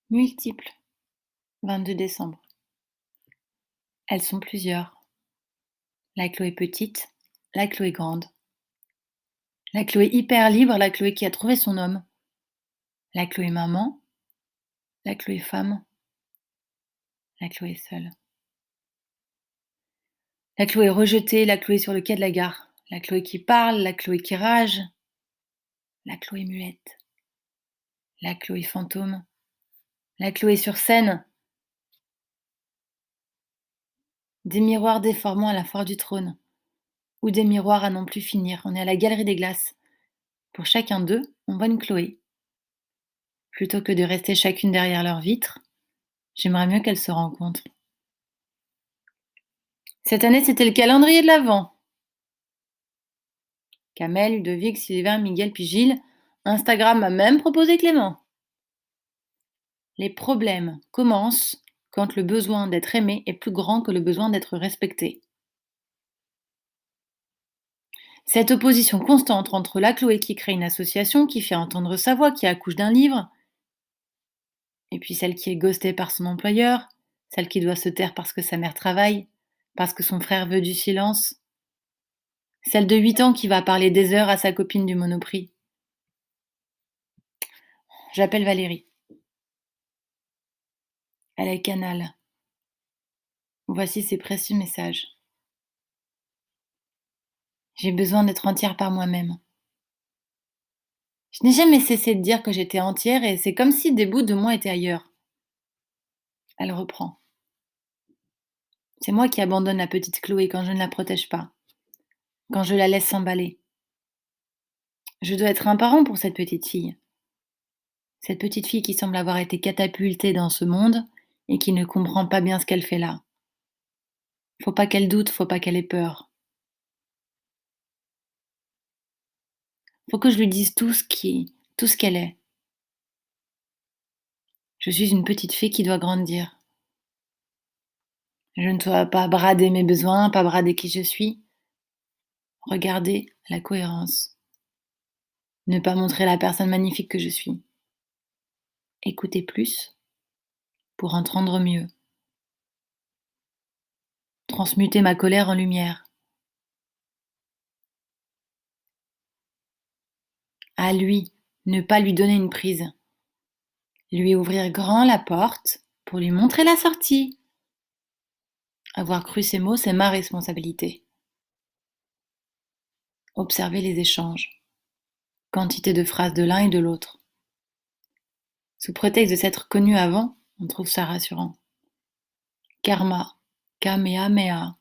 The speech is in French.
Multiples. 22 décembre. Elles sont plusieurs. La Chloé petite, la Chloé grande. La Chloé hyper libre, la Chloé qui a trouvé son homme. La Chloé maman, la Chloé femme, la Chloé seule. La Chloé rejetée, la Chloé sur le quai de la gare. La Chloé qui parle, la Chloé qui rage. La Chloé muette. La Chloé fantôme. La Chloé sur scène. Des miroirs déformants à la foire du trône. Ou des miroirs à n'en plus finir. On est à la galerie des glaces. Pour chacun d'eux, on voit une Chloé. Plutôt que de rester chacune derrière leur vitre, j'aimerais mieux qu'elles se rencontrent. Cette année, c'était le calendrier de l'Avent. Kamel, Ludovic, Sylvain, Miguel puis Gilles. Instagram m'a même proposé Clément. Les problèmes commencent quand le besoin d'être aimé est plus grand que le besoin d'être respecté. Cette opposition constante entre la Chloé qui crée une association, qui fait entendre sa voix, qui accouche d'un livre, et puis celle qui est ghostée par son employeur, celle qui doit se taire parce que sa mère travaille, parce que son frère veut du silence, celle de 8 ans qui va parler des heures à sa copine du Monoprix. J'appelle Valérie. Elle est Canal. Voici ses précieux messages. J'ai besoin d'être entière par moi-même. Je n'ai jamais cessé de dire que j'étais entière et c'est comme si des bouts de moi étaient ailleurs. Elle reprend. C'est moi qui abandonne la petite Chloé quand je ne la protège pas, quand je la laisse s'emballer. Je dois être un parent pour cette petite fille. Cette petite fille qui semble avoir été catapultée dans ce monde et qui ne comprend pas bien ce qu'elle fait là. Faut pas qu'elle doute, faut pas qu'elle ait peur. Faut que je lui dise tout ce qu'elle est. Je suis une petite fille qui doit grandir. Je ne dois pas brader mes besoins, pas brader qui je suis. Regarder la cohérence. Ne pas montrer la personne magnifique que je suis. Écouter plus pour entendre mieux. Transmuter ma colère en lumière. À lui, ne pas lui donner une prise. Lui ouvrir grand la porte pour lui montrer la sortie. Avoir cru ces mots, c'est ma responsabilité. Observer les échanges. Quantité de phrases de l'un et de l'autre. Sous prétexte de s'être connu avant, on trouve ça rassurant. Karma, Kamehameha.